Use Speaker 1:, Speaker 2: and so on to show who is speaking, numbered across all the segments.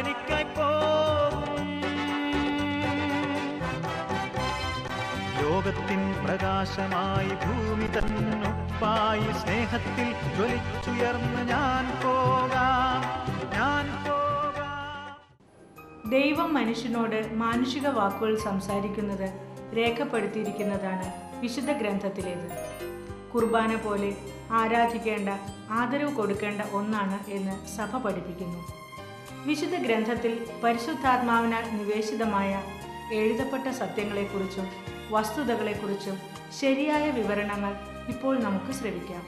Speaker 1: തനിക്കായി പോകും. ലോകത്തിൻ പ്രകാശമായി ഭൂമി തന്നുപ്പായി സ്നേഹത്തിൽ ജ്വലിച്ചുയർന്ന് ഞാൻ പോകാം.
Speaker 2: ദൈവം മനുഷ്യനോട് മാനുഷിക വാക്കുകൾ സംസാരിക്കുന്നത് രേഖപ്പെടുത്തിയിരിക്കുന്നതാണ് വിശുദ്ധ ഗ്രന്ഥത്തിലേത്. കുർബാന പോലെ ആരാധിക്കേണ്ട, ആദരവ് കൊടുക്കേണ്ട ഒന്നാണ് എന്ന് സഭ പഠിപ്പിക്കുന്നു. വിശുദ്ധ ഗ്രന്ഥത്തിൽ പരിശുദ്ധാത്മാവിനാൽ നിവേശിതമായ എഴുതപ്പെട്ട സത്യങ്ങളെക്കുറിച്ചും വസ്തുതകളെക്കുറിച്ചും ശരിയായ വിവരണങ്ങൾ ഇപ്പോൾ നമുക്ക് ശ്രവിക്കാം.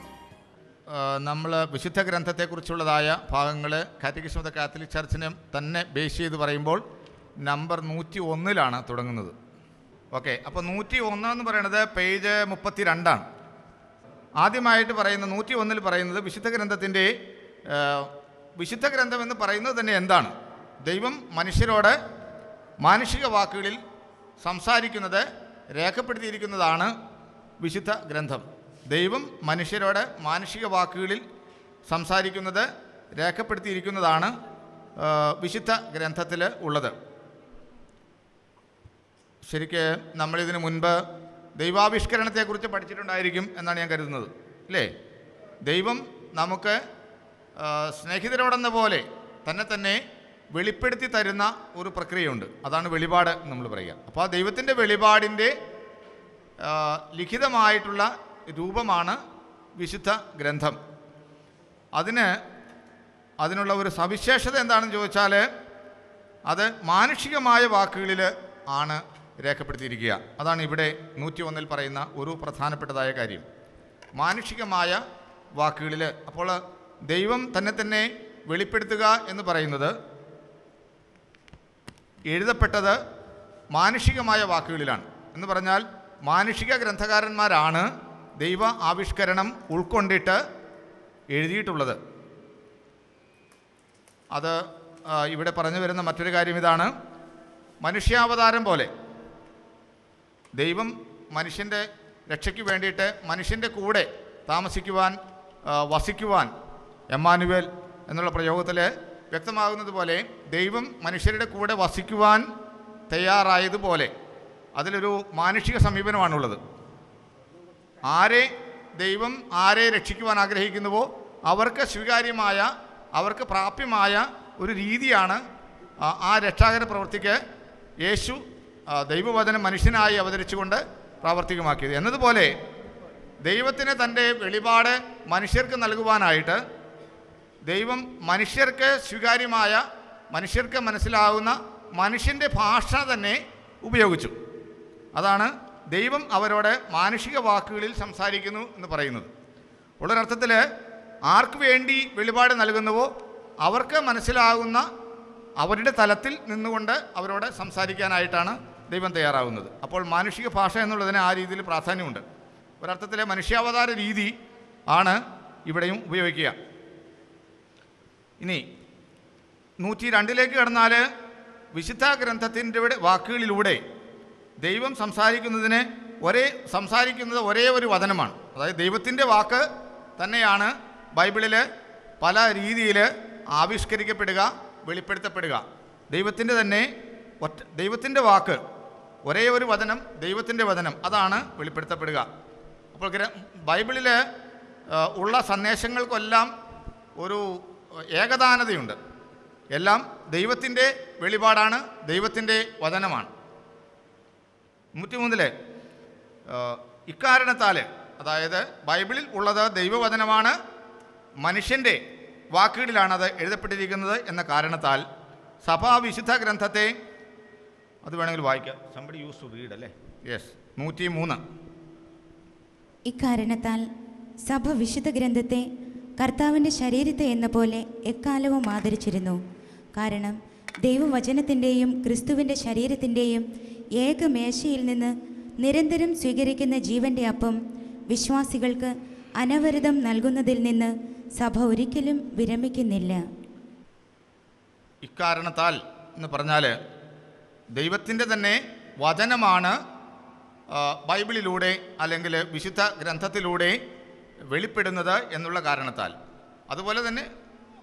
Speaker 3: നമ്മൾ വിശുദ്ധ ഗ്രന്ഥത്തെക്കുറിച്ചുള്ളതായ ഭാഗങ്ങൾ കാറ്റഗിസം ഓഫ് ദ കാത്തലിക് ചർച്ചിനെ തന്നെ ബേസ് ചെയ്ത് പറയുമ്പോൾ നമ്പർ 101 തുടങ്ങുന്നത്. ഓക്കെ, അപ്പോൾ 101 എന്ന് പറയുന്നത് പേജ് 32. ആദ്യമായിട്ട് പറയുന്ന 101 പറയുന്നത് വിശുദ്ധ ഗ്രന്ഥം എന്ന് പറയുന്നത് തന്നെ എന്താണ്? ദൈവം മനുഷ്യരോട് മാനുഷിക വാക്കുകളിൽ സംസാരിക്കുന്നത് രേഖപ്പെടുത്തിയിരിക്കുന്നതാണ് വിശുദ്ധ ഗ്രന്ഥം. ദൈവം മനുഷ്യരോട് മാനുഷിക വാക്കുകളിൽ സംസാരിക്കുന്നത് രേഖപ്പെടുത്തിയിരിക്കുന്നതാണ് വിശുദ്ധ ഗ്രന്ഥത്തിൽ ഉള്ളത്. ശരിക്ക് നമ്മളിതിനു മുൻപ് ദൈവാവിഷ്കരണത്തെക്കുറിച്ച് പഠിച്ചിട്ടുണ്ടായിരിക്കും എന്നാണ് ഞാൻ കരുതുന്നത്, അല്ലേ? ദൈവം നമുക്ക് സ്നേഹിതരോടെന്ന പോലെ തന്നെ വെളിപ്പെടുത്തി തരുന്ന ഒരു പ്രക്രിയയുണ്ട്. അതാണ് വെളിപാട് നമ്മൾ പറയുക. അപ്പോൾ ആ ദൈവത്തിൻ്റെ വെളിപാടിൻ്റെ ലിഖിതമായിട്ടുള്ള രൂപമാണ് വിശുദ്ധ ഗ്രന്ഥം. അതിനുള്ള ഒരു സവിശേഷത എന്താണെന്ന് ചോദിച്ചാൽ അത് മാനുഷികമായ വാക്കുകളിൽ ആണ് രേഖപ്പെടുത്തിയിരിക്കുക. അതാണ് ഇവിടെ 101 പറയുന്ന ഒരു പ്രധാനപ്പെട്ടതായ കാര്യം, മാനുഷികമായ വാക്കുകളിൽ. അപ്പോൾ ദൈവം തന്നെ വെളിപ്പെടുത്തുക എന്ന് പറയുന്നത് എഴുതപ്പെട്ടത് മാനുഷികമായ വാക്കുകളിലാണ്. എന്ന് പറഞ്ഞാൽ മാനുഷിക ഗ്രന്ഥകാരന്മാരാണ് ദൈവ ആവിഷ്കരണം ഉൾക്കൊണ്ടിട്ട് എഴുതിയിട്ടുള്ളത്. അത് ഇവിടെ പറഞ്ഞു വരുന്ന മറ്റൊരു കാര്യം ഇതാണ്, മനുഷ്യാവതാരം പോലെ ദൈവം മനുഷ്യൻ്റെ രക്ഷയ്ക്ക് വേണ്ടിയിട്ട് മനുഷ്യൻ്റെ കൂടെ താമസിക്കുവാൻ, വസിക്കുവാൻ, എമ്മാനുവേൽ എന്നുള്ള പ്രയോഗത്തിൽ വ്യക്തമാകുന്നത് പോലെ ദൈവം മനുഷ്യരുടെ കൂടെ വസിക്കുവാൻ തയ്യാറായതുപോലെ അതിലൊരു മാനുഷിക സമീപനമാണുള്ളത്. ദൈവം ആരെ രക്ഷിക്കുവാൻ ആഗ്രഹിക്കുന്നുവോ അവർക്ക് സ്വീകാര്യമായ, അവർക്ക് പ്രാപ്യമായ ഒരു രീതിയാണ് ആ രക്ഷാകര പ്രവൃത്തിക്ക് യേശു ദൈവവചനം മനുഷ്യനായി അവതരിച്ചുകൊണ്ട് പ്രാവർത്തികമാക്കിയത്. എന്നതുപോലെ ദൈവത്തിന് തൻ്റെ വെളിപാട് മനുഷ്യർക്ക് നൽകുവാനായിട്ട് ദൈവം മനുഷ്യർക്ക് സ്വീകാര്യമായ, മനുഷ്യർക്ക് മനസ്സിലാവുന്ന മനുഷ്യൻ്റെ ഭാഷ തന്നെ ഉപയോഗിച്ചു. അതാണ് ദൈവം അവരോട് മാനുഷിക വാക്കുകളിൽ സംസാരിക്കുന്നു എന്ന് പറയുന്നത്. ഉള്ളൊരർത്ഥത്തിൽ ആർക്ക് വേണ്ടി വെളിപാട് നൽകുന്നുവോ അവർക്ക് മനസ്സിലാകുന്ന അവരുടെ തലത്തിൽ നിന്നുകൊണ്ട് അവരോട് സംസാരിക്കാനായിട്ടാണ് ദൈവം തയ്യാറാകുന്നത്. അപ്പോൾ മാനുഷിക ഭാഷ എന്നുള്ളതിന് ആ രീതിയിൽ പ്രാധാന്യമുണ്ട്. ഒരർത്ഥത്തിലെ മനുഷ്യാവതാര രീതി ആണ് ഇവിടെയും ഉപയോഗിക്കുക. ഇനി 102 കടന്നാൽ വിശുദ്ധ ഗ്രന്ഥത്തിൻ്റെ വാക്കുകളിലൂടെ ദൈവം സംസാരിക്കുന്നത് ഒരേ ഒരു വചനമാണ്. അതായത് ദൈവത്തിൻ്റെ വാക്ക് തന്നെയാണ് ബൈബിളിൽ പല രീതിയിൽ ആവിഷ്കരിക്കപ്പെടുക, വെളിപ്പെടുത്തപ്പെടുക. ദൈവത്തിൻ്റെ വാക്ക്, ഒരേ ഒരു വചനം, ദൈവത്തിൻ്റെ വചനം, അതാണ് വെളിപ്പെടുത്തപ്പെടുക. അപ്പോൾ ബൈബിളിൽ ഉള്ള സന്ദേശങ്ങൾക്കെല്ലാം ഒരു ഏകദാനതയുണ്ട്. എല്ലാം ദൈവത്തിൻ്റെ വെളിപാടാണ്, ദൈവത്തിൻ്റെ വചനമാണ്. 103 ഇക്കാരണത്താൽ, അതായത് ബൈബിളിൽ ഉള്ളത് ദൈവവചനമാണ്, മനുഷ്യൻ്റെ വാക്കുകളിലാണ് അത് എഴുതപ്പെട്ടിരിക്കുന്നത് എന്ന കാരണത്താൽ സഭാ വിശുദ്ധ ഗ്രന്ഥത്തെ, അത് വേണമെങ്കിൽ വായിക്കാം, സംബഡി യൂസ് ടു റീഡ് അല്ലേ? യെസ്, 103.
Speaker 4: ഇക്കാരണത്താൽ സഭ വിശുദ്ധ ഗ്രന്ഥത്തെ കർത്താവിൻ്റെ ശരീരത്തെ എന്ന പോലെ എക്കാലവും ആദരിച്ചിരുന്നു. കാരണം ദൈവവചനത്തിൻ്റെയും ക്രിസ്തുവിൻ്റെ ശരീരത്തിൻ്റെയും ഏകമേശയിൽ നിന്ന് നിരന്തരം സ്വീകരിക്കുന്ന ജീവൻ്റെ അപ്പം വിശ്വാസികൾക്ക് അനവരതം നൽകുന്നതിൽ നിന്ന് സഭ ഒരിക്കലും വിരമിക്കുന്നില്ല.
Speaker 3: ഇക്കാരണത്താൽ എന്ന് പറഞ്ഞാൽ ദൈവത്തിൻ്റെ തന്നെ വചനമാണ് ബൈബിളിലൂടെ അല്ലെങ്കിൽ വിശുദ്ധ ഗ്രന്ഥത്തിലൂടെ വെളിപ്പെടുന്നത് എന്നുള്ള കാരണത്താൽ. അതുപോലെ തന്നെ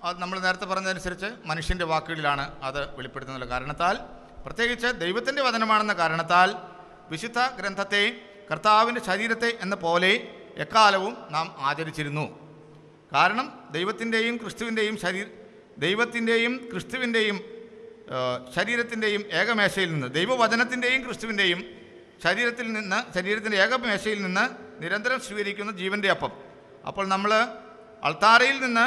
Speaker 3: അത് നമ്മൾ നേരത്തെ പറഞ്ഞതനുസരിച്ച് മനുഷ്യൻ്റെ വാക്കുകളിലാണ് അത് വെളിപ്പെടുത്തുന്ന കാരണത്താൽ, പ്രത്യേകിച്ച് ദൈവത്തിൻ്റെ വചനമാണെന്ന കാരണത്താൽ വിശുദ്ധ ഗ്രന്ഥത്തെ, കർത്താവിൻ്റെ ശരീരത്തെ എന്ന പോലെ എക്കാലവും നാം ആചരിച്ചിരുന്നു. കാരണം ദൈവത്തിൻ്റെയും ക്രിസ്തുവിൻ്റെയും ശരീരത്തിൻ്റെയും ഏകമേശയിൽ നിന്ന്, ദൈവവചനത്തിൻ്റെയും ക്രിസ്തുവിൻ്റെയും ശരീരത്തിൻ്റെ ഏകമേശയിൽ നിന്ന് നിരന്തരം സ്വീകരിക്കുന്ന ജീവൻ്റെ അപ്പം. അപ്പോൾ നമ്മൾ അൾത്താരയിൽ നിന്ന്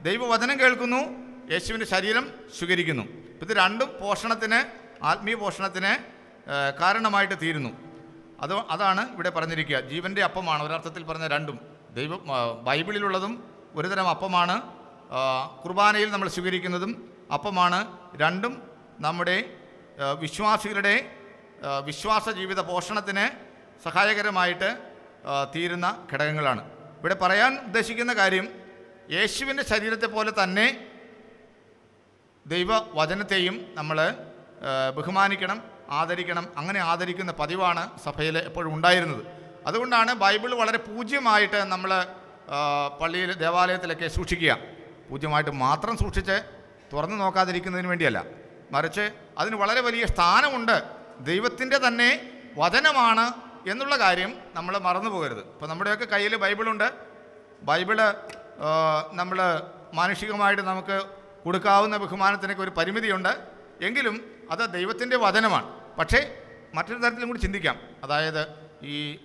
Speaker 3: ദൈവവചനം കേൾക്കുന്നു, യേശുവിൻ്റെ ശരീരം സ്വീകരിക്കുന്നു. ഇത് രണ്ടും ആത്മീയ പോഷണത്തിന് കാരണമായിട്ട് തീരുന്നു. അതാണ് ഇവിടെ പറഞ്ഞിരിക്കുക. ജീവൻ്റെ അപ്പമാണ് ഒരർത്ഥത്തിൽ പറഞ്ഞ രണ്ടും. ബൈബിളിലുള്ളതും ഒരുതരം അപ്പമാണ്, കുർബാനയിൽ നമ്മൾ സ്വീകരിക്കുന്നതും അപ്പമാണ്. രണ്ടും നമ്മുടെ വിശ്വാസികളുടെ വിശ്വാസ ജീവിത പോഷണത്തിന് സഹായകരമായിട്ട് തീരുന്ന ഘടകങ്ങളാണ്. ഇവിടെ പറയാൻ ഉദ്ദേശിക്കുന്ന കാര്യം, യേശുവിൻ്റെ ശരീരത്തെ പോലെ തന്നെ ദൈവവചനത്തെയും നമ്മൾ ബഹുമാനിക്കണം, ആദരിക്കണം. അങ്ങനെ ആദരിക്കുന്ന പതിവാണ് സഭയിൽ എപ്പോഴും ഉണ്ടായിരുന്നത്. അതുകൊണ്ടാണ് ബൈബിൾ വളരെ പൂജ്യമായിട്ട് നമ്മൾ പള്ളിയിൽ, ദേവാലയത്തിലൊക്കെ സൂക്ഷിക്കുക. പൂജ്യമായിട്ട് മാത്രം സൂക്ഷിച്ച് തുറന്നു നോക്കാതിരിക്കുന്നതിന് വേണ്ടിയല്ല, മറിച്ച് അതിന് വളരെ വലിയ സ്ഥാനമുണ്ട്. ദൈവത്തിൻ്റെ തന്നെ വചനമാണ് എന്നുള്ള കാര്യം നമ്മൾ മറന്നു പോകരുത്. ഇപ്പോൾ നമ്മുടെയൊക്കെ കയ്യിൽ ബൈബിളുണ്ട്. ബൈബിള് നമ്മൾ മാനുഷികമായിട്ട് നമുക്ക് കൊടുക്കാവുന്ന ബഹുമാനത്തിനൊക്കെ ഒരു പരിമിതിയുണ്ട്. എങ്കിലും അത് ദൈവത്തിൻ്റെ വചനമാണ്. പക്ഷേ മറ്റൊരു തരത്തിലും കൂടി ചിന്തിക്കാം. അതായത്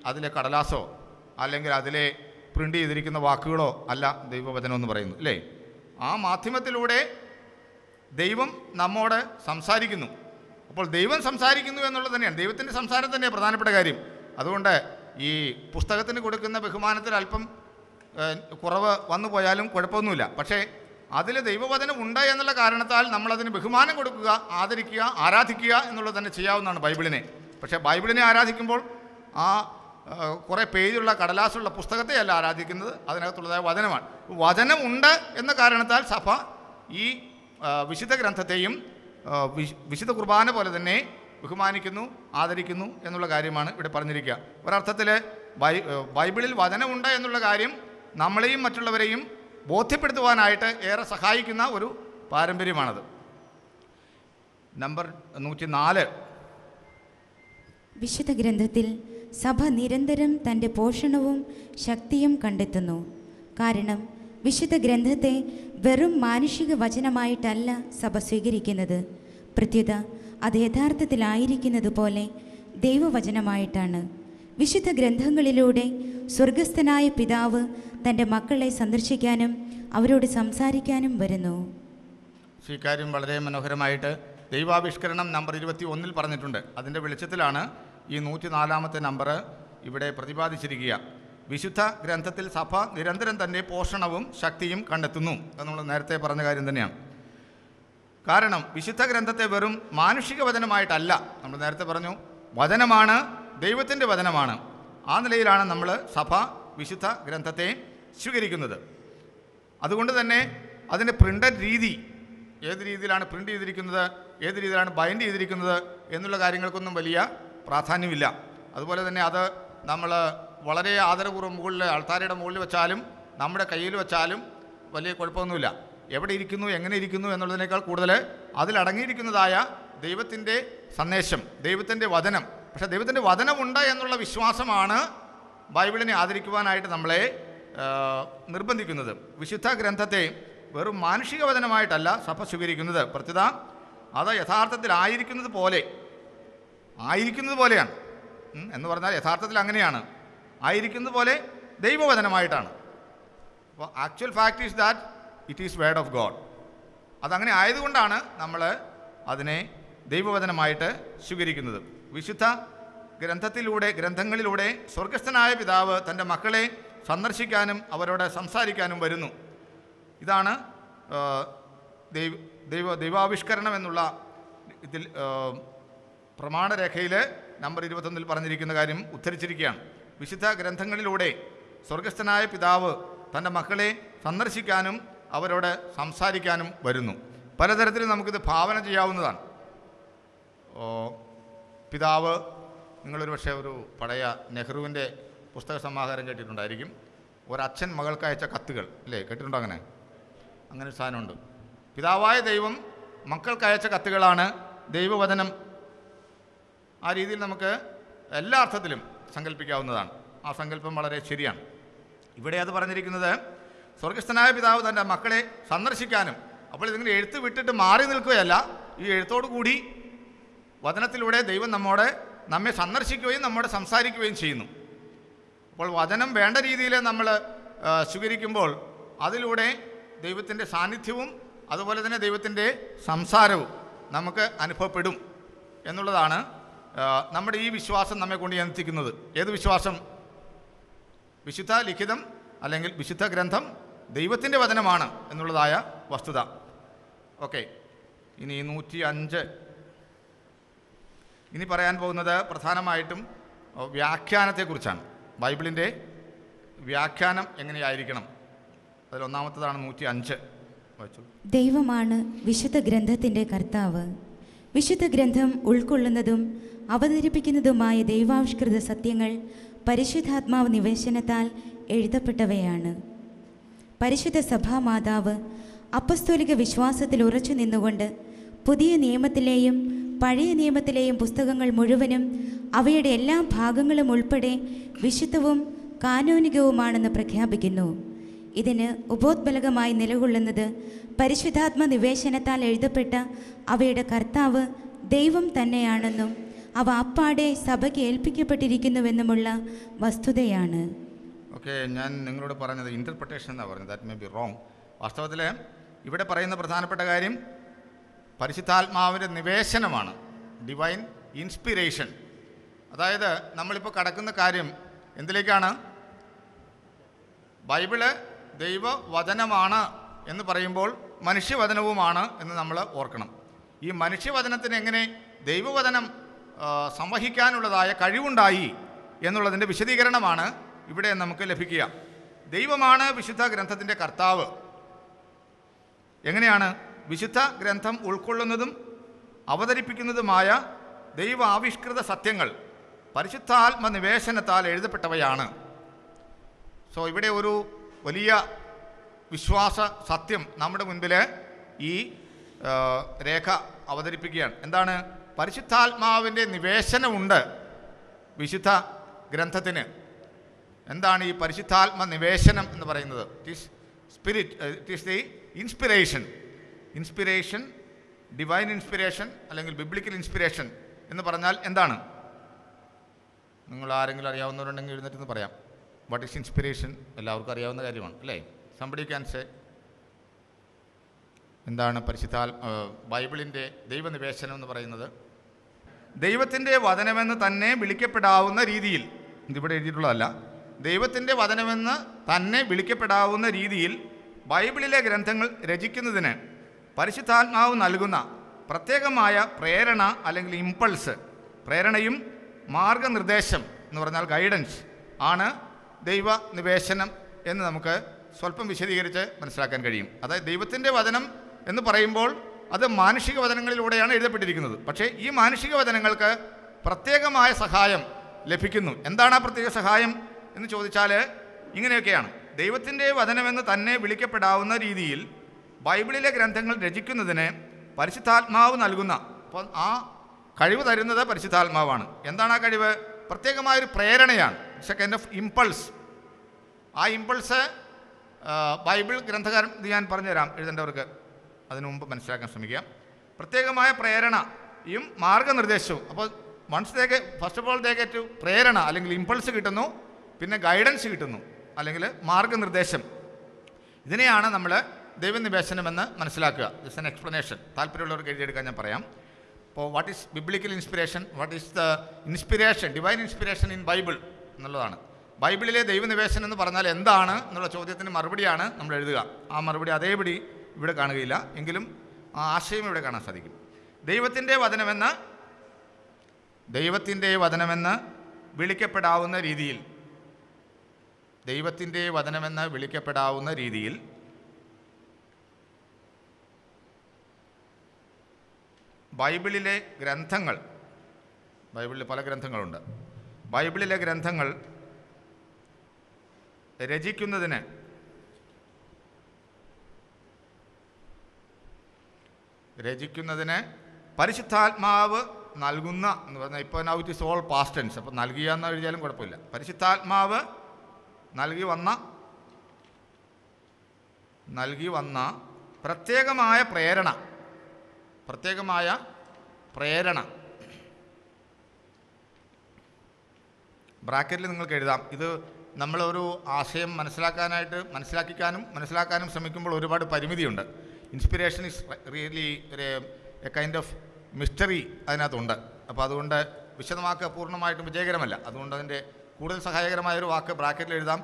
Speaker 3: അതിലെ കടലാസോ അല്ലെങ്കിൽ അതിലെ പ്രിൻ്റ് ചെയ്തിരിക്കുന്ന വാക്കുകളോ അല്ല ദൈവവചനം എന്ന് പറയുന്നു, അല്ലേ? ആ മാധ്യമത്തിലൂടെ ദൈവം നമ്മോട് സംസാരിക്കുന്നു. അപ്പോൾ ദൈവം സംസാരിക്കുന്നു എന്നുള്ളത് തന്നെയാണ്, ദൈവത്തിൻ്റെ സംസാരം തന്നെയാണ് പ്രധാനപ്പെട്ട കാര്യം. അതുകൊണ്ട് ഈ പുസ്തകത്തിന് കൊടുക്കുന്ന ബഹുമാനത്തിൽ അല്പം കുറവ് വന്നു പോയാലും കുഴപ്പമൊന്നുമില്ല. പക്ഷേ അതിൽ ദൈവവചനം ഉണ്ട് എന്നുള്ള കാരണത്താൽ നമ്മളതിന് ബഹുമാനം കൊടുക്കുക, ആദരിക്കുക, ആരാധിക്കുക എന്നുള്ളത് തന്നെ ചെയ്യാവുന്നതാണ് ബൈബിളിനെ. പക്ഷേ ബൈബിളിനെ ആരാധിക്കുമ്പോൾ ആ കുറേ പേജുള്ള കടലാസുള്ള പുസ്തകത്തെയല്ല ആരാധിക്കുന്നത്, അതിനകത്തുള്ളതായ വചനമാണ്. വചനം ഉണ്ട് എന്ന കാരണത്താൽ സഭ ഈ വിശുദ്ധ ഗ്രന്ഥത്തെയും വിശുദ്ധ കുർബാന പോലെ തന്നെ ബഹുമാനിക്കുന്നു, ആദരിക്കുന്നു എന്നുള്ള കാര്യമാണ് ഇവിടെ പറഞ്ഞിരിക്കുക. ഒരർത്ഥത്തിൽ ബൈബിളിൽ വചനമുണ്ട് എന്നുള്ള കാര്യം നമ്മളെയും മറ്റുള്ളവരെയും ബോധ്യപ്പെടുത്തുവാനായിട്ട് ഏറെ സഹായിക്കുന്ന ഒരു പാരമ്പര്യമാണത്. നമ്പർ 104.
Speaker 4: വിശുദ്ധ ഗ്രന്ഥത്തിൽ സഭ നിരന്തരം തൻ്റെ പോഷണവും ശക്തിയും കണ്ടെത്തുന്നു. കാരണം വിശുദ്ധ ഗ്രന്ഥത്തെ വെറും മാനുഷിക വചനമായിട്ടല്ല സഭ സ്വീകരിക്കുന്നത്. പ്രത്യുത അത് യഥാർത്ഥത്തിലായിരിക്കുന്നത് പോലെ ദൈവവചനമായിട്ടാണ്. വിശുദ്ധ ഗ്രന്ഥങ്ങളിലൂടെ സ്വർഗസ്ഥനായ പിതാവ് തൻ്റെ മക്കളെ സന്ദർശിക്കാനും അവരോട് സംസാരിക്കാനും വരുന്നു.
Speaker 3: ഈ കാര്യം വളരെ മനോഹരമായിട്ട് ദൈവാവിഷ്കരണം നമ്പർ 21 പറഞ്ഞിട്ടുണ്ട്. അതിൻ്റെ വെളിച്ചത്തിലാണ് ഈ 104 നമ്പർ ഇവിടെ പ്രതിപാദിച്ചിരിക്കുക. വിശുദ്ധ ഗ്രന്ഥത്തിൽ സഭ നിരന്തരം തന്നെ പോഷണവും ശക്തിയും കണ്ടെത്തുന്നു എന്നുള്ള നേരത്തെ പറഞ്ഞ കാര്യം തന്നെയാണ്. കാരണം വിശുദ്ധ ഗ്രന്ഥത്തെ വെറും മാനുഷിക വചനമായിട്ടല്ല, നമ്മൾ നേരത്തെ പറഞ്ഞു, വചനമാണ്, ദൈവത്തിൻ്റെ വചനമാണ്. ആ നിലയിലാണ് നമ്മൾ സഭ വിശുദ്ധ ഗ്രന്ഥത്തെ സ്വീകരിക്കുന്നത്. അതുകൊണ്ട് തന്നെ അതിൻ്റെ പ്രിൻ്റഡ് രീതി, ഏത് രീതിയിലാണ് പ്രിൻ്റ് ചെയ്തിരിക്കുന്നത്, ഏത് രീതിയിലാണ് ബൈൻഡ് ചെയ്തിരിക്കുന്നത് എന്നുള്ള കാര്യങ്ങൾക്കൊന്നും വലിയ പ്രാധാന്യമില്ല. അതുപോലെ തന്നെ അത് നമ്മൾ വളരെ ആദരപൂർവ്വം മുകളിൽ ആൾത്താരയുടെ മുകളിൽ വെച്ചാലും നമ്മുടെ കയ്യിൽ വെച്ചാലും വലിയ കുഴപ്പമൊന്നുമില്ല. എവിടെ ഇരിക്കുന്നു, എങ്ങനെ ഇരിക്കുന്നു എന്നുള്ളതിനേക്കാൾ കൂടുതൽ അതിലടങ്ങിയിരിക്കുന്നതായ ദൈവത്തിൻ്റെ സന്ദേശം, ദൈവത്തിൻ്റെ വചനം. പക്ഷേ ദൈവത്തിൻ്റെ വചനമുണ്ട് എന്നുള്ള വിശ്വാസമാണ് ബൈബിളിനെ ആദരിക്കുവാനായിട്ട് നമ്മളെ നിർബന്ധിക്കുന്നത്. വിശുദ്ധ ഗ്രന്ഥത്തെ വെറും മാനുഷിക വചനമായിട്ടല്ല സഭ സ്വീകരിക്കുന്നത്. പ്രത്യുത അത് യഥാർത്ഥത്തിൽ ആയിരിക്കുന്നത് പോലെയാണ് എന്ന് പറഞ്ഞാൽ യഥാർത്ഥത്തിൽ അങ്ങനെയാണ്, ആയിരിക്കുന്നത് പോലെ ദൈവവചനമായിട്ടാണ്. അപ്പോൾ actual fact is that it is word of God. അതങ്ങനെ ആയതുകൊണ്ടാണ് നമ്മൾ അതിനെ ദൈവവചനമായിട്ട് സ്വീകരിക്കുന്നത്. വിശുദ്ധ ഗ്രന്ഥങ്ങളിലൂടെ സ്വർഗസ്ഥനായ പിതാവ് തൻ്റെ മക്കളെ സന്ദർശിക്കാനും അവരോട് സംസാരിക്കാനും വരുന്നു. ഇതാണ് ദൈവാവിഷ്കരണം എന്നുള്ള ഇതിൽ പ്രമാണരേഖയിൽ നമ്പർ 21 പറഞ്ഞിരിക്കുന്ന കാര്യം ഉദ്ധരിച്ചിരിക്കുകയാണ്. വിശുദ്ധ ഗ്രന്ഥങ്ങളിലൂടെ സ്വർഗസ്ഥനായ പിതാവ് തൻ്റെ മക്കളെ സന്ദർശിക്കാനും അവരോട് സംസാരിക്കാനും വരുന്നു. പലതരത്തിൽ നമുക്കിത് ഭാവന ചെയ്യാവുന്നതാണ്. പിതാവ്, നിങ്ങളൊരു പക്ഷേ ഒരു പഴയ നെഹ്റുവിൻ്റെ പുസ്തക സമാഹാരം കേട്ടിട്ടുണ്ടായിരിക്കും. ഒരച്ഛൻ മകൾക്ക് അയച്ച കത്തുകൾ, അല്ലേ? കേട്ടിട്ടുണ്ടോ അങ്ങനെ? അങ്ങനെ ഒരു സാധനമുണ്ട്. പിതാവായ ദൈവം മക്കൾക്ക് അയച്ച കത്തുകളാണ് ദൈവവചനം. ആ രീതിയിൽ നമുക്ക് എല്ലാ അർത്ഥത്തിലും സങ്കല്പിക്കാവുന്നതാണ്. ആ സങ്കല്പം വളരെ ശരിയാണ്. ഇവിടെ അത് പറഞ്ഞിരിക്കുന്നത് സ്വർഗസ്ഥനായ പിതാവ് തൻ്റെ മക്കളെ സന്ദർശിക്കാനും, അപ്പോൾ ഇതിങ്ങനെ എഴുത്ത് വിട്ടിട്ട് മാറി നിൽക്കുകയല്ല, ഈ എഴുത്തോടു കൂടി വചനത്തിലൂടെ ദൈവം നമ്മെ സന്ദർശിക്കുകയും നമ്മോട് സംസാരിക്കുകയും ചെയ്യുന്നു. അപ്പോൾ വചനം വേണ്ട രീതിയിൽ നമ്മൾ സ്വീകരിക്കുമ്പോൾ അതിലൂടെ ദൈവത്തിൻ്റെ സാന്നിധ്യവും അതുപോലെ തന്നെ ദൈവത്തിൻ്റെ സംസാരവും നമുക്ക് അനുഭവപ്പെടും എന്നുള്ളതാണ് നമ്മുടെ ഈ വിശ്വാസം നമ്മെ കൊണ്ട് എത്തിക്കുന്നത്. ഏത് വിശ്വാസം? വിശുദ്ധ ലിഖിതം അല്ലെങ്കിൽ വിശുദ്ധ ഗ്രന്ഥം ദൈവത്തിൻ്റെ വചനമാണ് എന്നുള്ളതായ വസ്തുത. ഓക്കെ, ഇനി 105 ഇനി പറയാൻ പോകുന്നത് പ്രധാനമായിട്ടും വ്യാഖ്യാനത്തെക്കുറിച്ചാണ്. ബൈബിളിൻ്റെ വ്യാഖ്യാനം എങ്ങനെയായിരിക്കണം, അതിലൊന്നാമത്തതാണ് 105. വായിച്ചു.
Speaker 4: ദൈവമാണ് വിശുദ്ധ ഗ്രന്ഥത്തിൻ്റെ കർത്താവ്. വിശുദ്ധ ഗ്രന്ഥം ഉൾക്കൊള്ളുന്നതും അവതരിപ്പിക്കുന്നതുമായ ദൈവാവിഷ്കൃത സത്യങ്ങൾ പരിശുദ്ധാത്മാവ് നിവേശനത്താൽ എഴുതപ്പെട്ടവയാണ്. പരിശുദ്ധ സഭാമാതാവ് അപ്പസ്തോലിക വിശ്വാസത്തിൽ ഉറച്ചു നിന്നുകൊണ്ട് പുതിയ നിയമത്തിലെയും പഴയ നിയമത്തിലെയും പുസ്തകങ്ങൾ മുഴുവനും അവയുടെ എല്ലാ ഭാഗങ്ങളും ഉൾപ്പെടെ വിശുദ്ധവും കാനോനികവുമാണെന്ന് പ്രഖ്യാപിക്കുന്നു. ഇതിന് ഉപോദ്ബലകമായി നിലകൊള്ളുന്നത് പരിശുദ്ധാത്മ നിവേശനത്താൽ എഴുതപ്പെട്ട അവയുടെ കർത്താവ് ദൈവം തന്നെയാണെന്നും അവ അപ്പാടെ സഭയ്ക്ക് ഏൽപ്പിക്കപ്പെട്ടിരിക്കുന്നുവെന്നുമുള്ള വസ്തുതയാണ്.
Speaker 3: ഓക്കെ, ഞാൻ നിങ്ങളോട് പറഞ്ഞത് ഇൻ്റർപ്രിട്ടേഷൻ എന്നാണ് പറഞ്ഞത്. That may be wrong. വാസ്തവത്തിൽ ഇവിടെ പറയുന്ന പ്രധാനപ്പെട്ട കാര്യം പരിശുദ്ധാത്മാവിൻ്റെ നിവേശനമാണ്, ഡിവൈൻ ഇൻസ്പിരേഷൻ. അതായത് നമ്മളിപ്പോൾ കടക്കുന്ന കാര്യം എന്തിലേക്കാണ്? ബൈബിള് ദൈവവചനമാണ് എന്ന് പറയുമ്പോൾ മനുഷ്യവചനവുമാണ് എന്ന് നമ്മൾ ഓർക്കണം. ഈ മനുഷ്യവചനത്തിന് എങ്ങനെ ദൈവവചനം സംവഹിക്കാനുള്ളതായ കഴിവുണ്ടായി എന്നുള്ളതിൻ്റെ വിശദീകരണമാണ് ഇവിടെ നമുക്ക് ലഭിക്കുക. ദൈവമാണ് വിശുദ്ധ ഗ്രന്ഥത്തിൻ്റെ കർത്താവ്. എങ്ങനെയാണ്? വിശുദ്ധ ഗ്രന്ഥം ഉൾക്കൊള്ളുന്നതും അവതരിപ്പിക്കുന്നതുമായ ദൈവാവിഷ്കൃത സത്യങ്ങൾ പരിശുദ്ധാത്മ നിവേശനത്താൽ എഴുതപ്പെട്ടവയാണ്. സോ ഇവിടെ ഒരു വലിയ വിശ്വാസ സത്യം നമ്മുടെ മുൻപിൽ ഈ രേഖ അവതരിപ്പിക്കുകയാണ്. എന്താണ്? പരിശുദ്ധാത്മാവിൻ്റെ നിവേശനമുണ്ട് വിശുദ്ധ ഗ്രന്ഥത്തിന്. എന്താണ് ഈ പരിശുദ്ധാത്മ നിവേശനം എന്ന് പറയുന്നത്? It is the inspiration, divine inspiration അല്ലെങ്കിൽ ബിബ്ലിക്കൽ ഇൻസ്പിരേഷൻ എന്ന് പറഞ്ഞാൽ എന്താണ്? നിങ്ങൾ ആരെങ്കിലും അറിയാവുന്നവരുണ്ടെങ്കിൽ എഴുന്നേറ്റ് പറയാം. What is inspiration? എല്ലാവർക്കും അറിയാവുന്ന കാര്യമാണ് അല്ലേ? Somebody can say. എന്താണ് ബൈബിളിൻ്റെ ദൈവനിവേശനം എന്ന് പറയുന്നത്? ദൈവത്തിൻ്റെ വചനമെന്ന് തന്നെ വിളിക്കപ്പെടാവുന്ന രീതിയിൽ, ഇതിവിടെ എഴുതിയിട്ടുള്ളതല്ല, ദൈവത്തിൻ്റെ വചനമെന്ന് തന്നെ വിളിക്കപ്പെടാവുന്ന രീതിയിൽ ബൈബിളിലെ ഗ്രന്ഥങ്ങൾ രചിക്കുന്നതിന് പരിശുദ്ധാത്മാവ് നൽകുന്ന പ്രത്യേകമായ പ്രേരണ അല്ലെങ്കിൽ ഇമ്പൾസ്, പ്രേരണയും മാർഗനിർദ്ദേശം എന്ന് പറഞ്ഞാൽ ഗൈഡൻസ് ആണ് ദൈവനിവേശനം എന്ന് നമുക്ക് സ്വല്പം വിശദീകരിച്ച് മനസ്സിലാക്കാൻ കഴിയും. അതായത് ദൈവത്തിൻ്റെ വചനം എന്ന് പറയുമ്പോൾ അത് മാനുഷിക വചനങ്ങളിലൂടെയാണ് എഴുതപ്പെട്ടിരിക്കുന്നത്. പക്ഷേ ഈ മാനുഷിക വചനങ്ങൾക്ക് പ്രത്യേകമായ സഹായം ലഭിക്കുന്നു. എന്താണ് ആ പ്രത്യേക സഹായം എന്ന് ചോദിച്ചാൽ ഇങ്ങനെയൊക്കെയാണ്. ദൈവത്തിൻ്റെ വചനമെന്ന് തന്നെ വിളിക്കപ്പെടാവുന്ന രീതിയിൽ ബൈബിളിലെ ഗ്രന്ഥങ്ങൾ രചിക്കുന്നതിന് പരിശുദ്ധാത്മാവ് നൽകുന്ന, അപ്പോൾ ആ കഴിവ് തരുന്നത് പരിശുദ്ധാത്മാവാണ്. എന്താണ് ആ കഴിവ്? പ്രത്യേകമായൊരു പ്രേരണയാണ്. It's a kind of impulse. ആ ഇമ്പൾസ് ബൈബിൾ ഗ്രന്ഥകാരൻ ഞാൻ പറഞ്ഞുതരാം എഴുതേണ്ടവർക്ക്, അതിനു മുമ്പ് മനസ്സിലാക്കാൻ ശ്രമിക്കാം. പ്രത്യേകമായ പ്രേരണയും മാർഗനിർദ്ദേശവും. അപ്പോൾ first of all they get പ്രേരണ അല്ലെങ്കിൽ ഇമ്പൾസ് കിട്ടുന്നു, പിന്നെ ഗൈഡൻസ് കിട്ടുന്നു അല്ലെങ്കിൽ മാർഗനിർദ്ദേശം. ഇതിനെയാണ് നമ്മൾ ദൈവനിവേശനമെന്ന് മനസ്സിലാക്കുക. This N explanation. താല്പര്യമുള്ളവർക്ക് എഴുതിയെടുക്കാൻ ഞാൻ പറയാം. അപ്പോൾ what is biblical inspiration, what is the inspiration, divine inspiration in Bible എന്നുള്ളതാണ്. ബൈബിളിലെ ദൈവനിവേശനം എന്ന് പറഞ്ഞാൽ എന്താണ് എന്നുള്ള ചോദ്യത്തിന് മറുപടിയാണ് നമ്മൾ എഴുതുക. ആ മറുപടി അതേപടി ഇവിടെ കാണുകയില്ല, എങ്കിലും ആ ആശയം ഇവിടെ കാണാൻ സാധിക്കും. ദൈവത്തിൻ്റെ വചനമെന്ന് വിളിക്കപ്പെടാവുന്ന രീതിയിൽ ബൈബിളിലെ ഗ്രന്ഥങ്ങൾ, ബൈബിളിൽ പല ഗ്രന്ഥങ്ങളുണ്ട്, ബൈബിളിലെ ഗ്രന്ഥങ്ങൾ രചിക്കുന്നതിന് രചിക്കുന്നതിന് പരിശുദ്ധാത്മാവ് നൽകുന്ന എന്ന് പറഞ്ഞാൽ ഇപ്പോൾ now it is all past tense, അപ്പോൾ നൽകിയ എന്ന് എഴുതിയാലും കുഴപ്പമില്ല. പരിശുദ്ധാത്മാവ് നൽകി വന്ന പ്രത്യേകമായ പ്രേരണ ബ്രാക്കറ്റിൽ നിങ്ങൾക്ക് എഴുതാം. ഇത് നമ്മളൊരു ആശയം മനസ്സിലാക്കാനും ശ്രമിക്കുമ്പോൾ ഒരുപാട് പരിമിതിയുണ്ട്. Inspiration is really a kind of mystery അതിനകത്തുണ്ട്. അപ്പോൾ അതുകൊണ്ട് വിശദമാക്കുക പൂർണ്ണമായിട്ടും വിജയകരമല്ല. അതുകൊണ്ട് അതിൻ്റെ കൂടുതൽ സഹായകരമായൊരു വാക്ക് ബ്രാക്കറ്റിൽ എഴുതാം.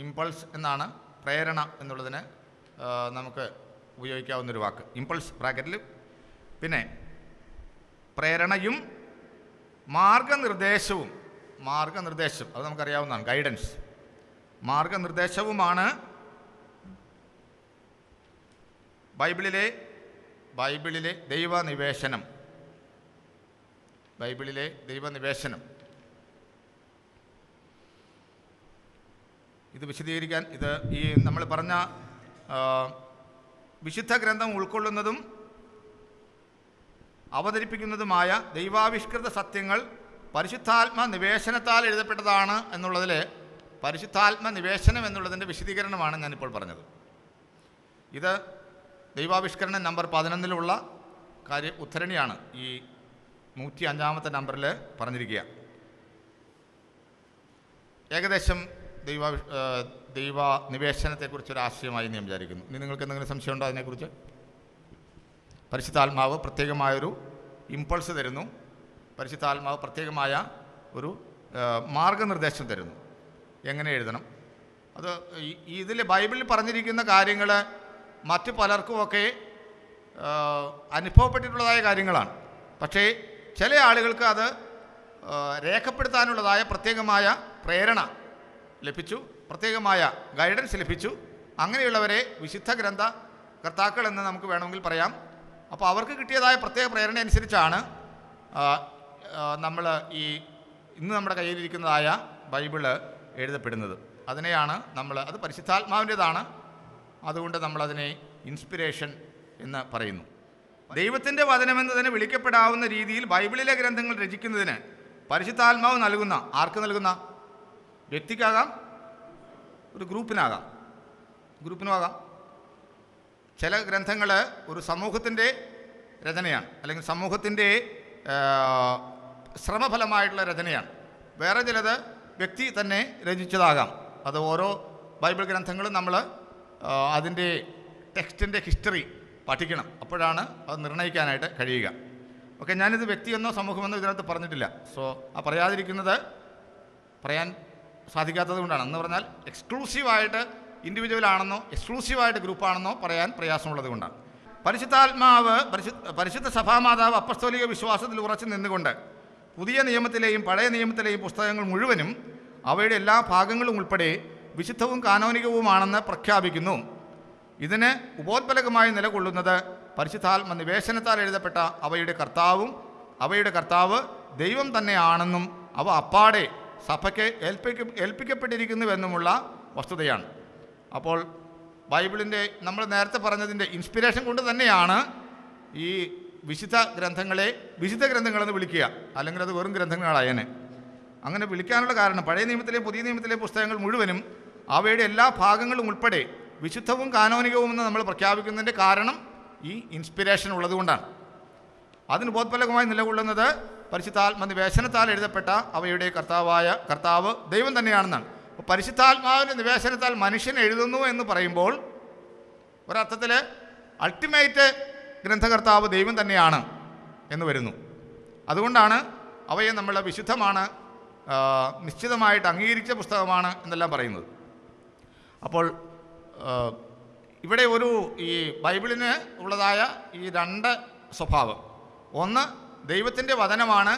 Speaker 3: ഇമ്പൾസ് എന്നാണ് പ്രേരണ എന്നുള്ളതിന് നമുക്ക് ഉപയോഗിക്കാവുന്നൊരു വാക്ക്. ഇമ്പൾസ് ബ്രാക്കറ്റിൽ. പിന്നെ പ്രേരണയും മാർഗനിർദ്ദേശം അത് നമുക്കറിയാവുന്നതാണ്. ഗൈഡൻസ്, മാർഗനിർദ്ദേശവുമാണ് ബൈബിളിലെ ദൈവനിവേശനം. ഇത് വിശദീകരിക്കാൻ ഈ നമ്മൾ പറഞ്ഞ വിശുദ്ധ ഗ്രന്ഥം ഉൾക്കൊള്ളുന്നതും അവതരിപ്പിക്കുന്നതുമായ ദൈവാവിഷ്കൃത സത്യങ്ങൾ പരിശുദ്ധാത്മ നിവേശനത്താൽ എഴുതപ്പെട്ടതാണ് എന്നുള്ളതിൽ പരിശുദ്ധാത്മ നിവേശനം എന്നുള്ളതിൻ്റെ വിശദീകരണമാണ് ഞാനിപ്പോൾ പറഞ്ഞത്. ഇത് ദൈവാവിഷ്കരണം നമ്പർ 11 ഉദ്ധരണിയാണ് ഈ 105 നമ്പറിൽ പറഞ്ഞിരിക്കുക. ഏകദേശം ദൈവ നിവേശനത്തെക്കുറിച്ചൊരു ആശയമായി ഞാൻ വിചാരിക്കുന്നു. ഇനി നിങ്ങൾക്ക് എന്തെങ്കിലും സംശയമുണ്ടോ അതിനെക്കുറിച്ച്? പരിശുദ്ധാത്മാവ് പ്രത്യേകമായൊരു ഇമ്പൾസ് തരുന്നു. പരിശുദ്ധാത്മാവ് പ്രത്യേകമായ ഒരു മാർഗനിർദ്ദേശം തരുന്നു, എങ്ങനെ എഴുതണം. അത് ഇതിൽ ബൈബിളിൽ പറഞ്ഞിരിക്കുന്ന കാര്യങ്ങൾ മറ്റു പലർക്കുമൊക്കെ അനുഭവപ്പെട്ടിട്ടുള്ളതായ കാര്യങ്ങളാണ്. പക്ഷേ ചില ആളുകൾക്ക് അത് രേഖപ്പെടുത്താനുള്ളതായ പ്രത്യേകമായ പ്രേരണ ലഭിച്ചു, പ്രത്യേകമായ ഗൈഡൻസ് ലഭിച്ചു. അങ്ങനെയുള്ളവരെ വിശുദ്ധ ഗ്രന്ഥകർത്താക്കൾ എന്ന് നമുക്ക് വേണമെങ്കിൽ പറയാം. അപ്പോൾ അവർക്ക് കിട്ടിയതായ പ്രത്യേക പ്രേരണ അനുസരിച്ചാണ് നമ്മൾ ഇന്ന് നമ്മുടെ കയ്യിലിരിക്കുന്നതായ ബൈബിള് എഴുതപ്പെടുന്നത്. അതിനെയാണ് അത് പരിശുദ്ധാത്മാവിൻ്റെതാണ്. അതുകൊണ്ട് നമ്മളതിനെ ഇൻസ്പിരേഷൻ എന്ന് പറയുന്നു. ദൈവത്തിൻ്റെ വചനമെന്നതിന് വിളിക്കപ്പെടാവുന്ന രീതിയിൽ ബൈബിളിലെ ഗ്രന്ഥങ്ങൾ രചിക്കുന്നതിന് പരിശുദ്ധാത്മാവ് നൽകുന്ന, ആർക്ക് നൽകുന്ന? വ്യക്തിക്കാകാം, ഒരു ഗ്രൂപ്പിനുമാകാം. ചില ഗ്രന്ഥങ്ങൾ ഒരു സമൂഹത്തിൻ്റെ രചനയാണ്, അല്ലെങ്കിൽ സമൂഹത്തിൻ്റെ ശ്രമഫലമായിട്ടുള്ള രചനയാണ്. വേറെ ചിലത് വ്യക്തി തന്നെ രചിച്ചതാകാം. അത് ഓരോ ബൈബിൾ ഗ്രന്ഥങ്ങളും നമ്മൾ അതിൻ്റെ ടെക്സ്റ്റിൻ്റെ ഹിസ്റ്ററി പഠിക്കണം. അപ്പോഴാണ് അത് നിർണ്ണയിക്കാനായിട്ട് കഴിയുക. ഓക്കെ, ഞാനിത് വ്യക്തിയെന്നോ സമൂഹമെന്നോ ഇതിനകത്ത് പറഞ്ഞിട്ടില്ല. സോ പറയാൻ സാധിക്കാത്തത് കൊണ്ടാണ്. എന്ന് പറഞ്ഞാൽ എക്സ്ക്ലൂസീവായിട്ട് ഇൻഡിവിജ്വൽ ആണെന്നോ എക്സ്ക്ലൂസീവായിട്ട് ഗ്രൂപ്പാണെന്നോ പറയാൻ പ്രയാസമുള്ളത് കൊണ്ടാണ്. പരിശുദ്ധാത്മാവ് പരിശുദ്ധ സഭാമാതാവ് അപ്പസ്തോലിക വിശ്വാസത്തിൽ ഉറച്ചു നിന്നുകൊണ്ട് പുതിയ നിയമത്തിലെയും പഴയ നിയമത്തിലെയും പുസ്തകങ്ങൾ മുഴുവനും അവയുടെ എല്ലാ ഭാഗങ്ങളും ഉൾപ്പെടെ വിശുദ്ധവും കാനോനികവുമാണെന്ന് പ്രഖ്യാപിക്കുന്നു. ഇതിന് ഉപോത്ബലകമായി നിലകൊള്ളുന്നത് പരിശുദ്ധാത്മ നിവേശനത്താൽ എഴുതപ്പെട്ട അവയുടെ കർത്താവ് ദൈവം തന്നെയാണെന്നും അവ അപ്പാടെ സഭയ്ക്ക് ഏൽപ്പിക്കപ്പെട്ടിരിക്കുന്നുവെന്നുമുള്ള വസ്തുതയാണ്. അപ്പോൾ ബൈബിളിൻ്റെ നമ്മൾ നേരത്തെ പറഞ്ഞതിൻ്റെ ഇൻസ്പിരേഷൻ കൊണ്ട് തന്നെയാണ് ഈ വിശുദ്ധ ഗ്രന്ഥങ്ങളെന്ന് വിളിക്കുക. അല്ലെങ്കിൽ അത് വെറും ഗ്രന്ഥങ്ങളായേനെ. അങ്ങനെ വിളിക്കാനുള്ള കാരണം പഴയ നിയമത്തിലെയും പുതിയ നിയമത്തിലെയും പുസ്തകങ്ങൾ മുഴുവനും അവയുടെ എല്ലാ ഭാഗങ്ങളും ഉൾപ്പെടെ വിശുദ്ധവും കാനോനികവും എന്ന് നമ്മൾ പ്രഖ്യാപിക്കുന്നതിൻ്റെ കാരണം ഈ ഇൻസ്പിരേഷൻ ഉള്ളതുകൊണ്ടാണ്. അതിന് ബോധഫലകമായി നിലകൊള്ളുന്നത് പരിശുദ്ധാത്മ നിവേശനത്താൽ എഴുതപ്പെട്ട അവയുടെ കർത്താവ് ദൈവം തന്നെയാണെന്നാണ്. അപ്പോൾ പരിശുദ്ധാത്മാവിൻ്റെ നിവേശനത്താൽ മനുഷ്യൻ എഴുതുന്നു എന്ന് പറയുമ്പോൾ ഒരർത്ഥത്തിൽ അൾട്ടിമേറ്റ് ഗ്രന്ഥകർത്താവ് ദൈവം തന്നെയാണ് എന്ന് വരുന്നു. അതുകൊണ്ടാണ് അവയെ നമ്മൾ വിശുദ്ധമാണ്, നിശ്ചിതമായിട്ട് അംഗീകരിച്ച പുസ്തകമാണ് എന്നെല്ലാം പറയുന്നത്. അപ്പോൾ ഇവിടെ ഈ ബൈബിളിന് ഉള്ളതായ ഈ രണ്ട് സ്വഭാവം, ഒന്ന് ദൈവത്തിൻ്റെ വചനമാണ്.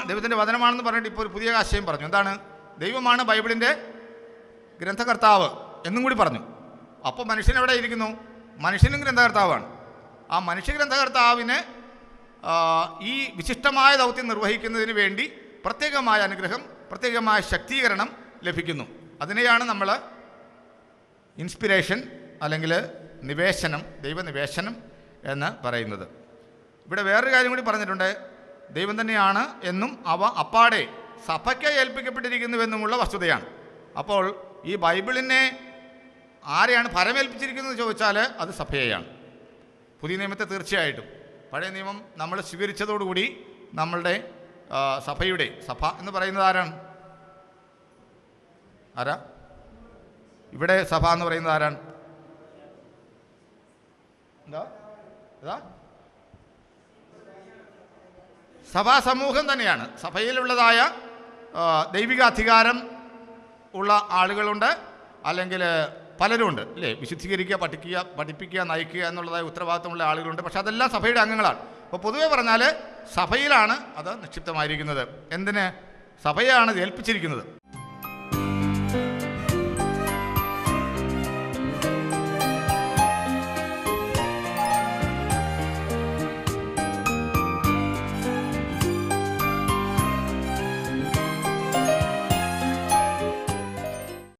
Speaker 3: ദൈവത്തിൻ്റെ വചനമാണെന്ന് പറഞ്ഞിട്ട് ഇപ്പോൾ ഒരു പുതിയ ആശയം പറഞ്ഞു. എന്താണ്? ദൈവമാണ് ബൈബിളിൻ്റെ ഗ്രന്ഥകർത്താവ് എന്നും കൂടി പറഞ്ഞു. അപ്പോൾ മനുഷ്യൻ എവിടെ ഇരിക്കുന്നു? മനുഷ്യനും ഗ്രന്ഥകർത്താവാണ്. ആ മനുഷ്യ ഗ്രന്ഥകർത്താവിന് ഈ വിശിഷ്ടമായ ദൗത്യം നിർവഹിക്കുന്നതിന് വേണ്ടി പ്രത്യേകമായ അനുഗ്രഹം, പ്രത്യേകമായ ശക്തീകരണം ലഭിക്കുന്നു. അതിനെയാണ് നമ്മൾ ഇൻസ്പിരേഷൻ അല്ലെങ്കിൽ നിവേശനം, ദൈവനിവേശനം എന്ന് പറയുന്നത്. ഇവിടെ വേറൊരു കാര്യം കൂടി പറഞ്ഞിട്ടുണ്ട്. ദൈവം തന്നെയാണ് എന്നും അവ അപ്പാടെ സഭയ്ക്ക് ഏൽപ്പിക്കപ്പെട്ടിരിക്കുന്നുവെന്നുമുള്ള വസ്തുതയാണ്. അപ്പോൾ ഈ ബൈബിളിനെ ആരെയാണ് പരമേൽപ്പിച്ചിരിക്കുന്നത് ചോദിച്ചാൽ അത് സഭയെയാണ്. പുതിയ നിയമത്തെ തീർച്ചയായിട്ടും, പഴയ നിയമം നമ്മൾ സ്വീകരിച്ചതോടുകൂടി നമ്മളുടെ സഭ എന്ന് പറയുന്നത് ആരാ? ഇവിടെ സഭ എന്ന് പറയുന്നത് ആരാണ്? എന്താ? സഭാ സമൂഹം തന്നെയാണ്. സഭയിലുള്ളതായ ദൈവിക അധികാരം ഉള്ള ആളുകളുണ്ട്, അല്ലെങ്കിൽ പലരുമുണ്ട് അല്ലേ? വിശുദ്ധീകരിക്കുക, പഠിപ്പിക്കുക, നയിക്കുക എന്നുള്ളതായ ഉത്തരവാദിത്തമുള്ള ആളുകളുണ്ട്. പക്ഷെ അതെല്ലാം സഭയുടെ അംഗങ്ങളാണ്. അപ്പോൾ പൊതുവെ പറഞ്ഞാൽ സഭയിലാണ് അത് നിക്ഷിപ്തമായിരിക്കുന്നത്. എന്തിന്? സഭയാണ് ഇത് ഏൽപ്പിച്ചിരിക്കുന്നത്.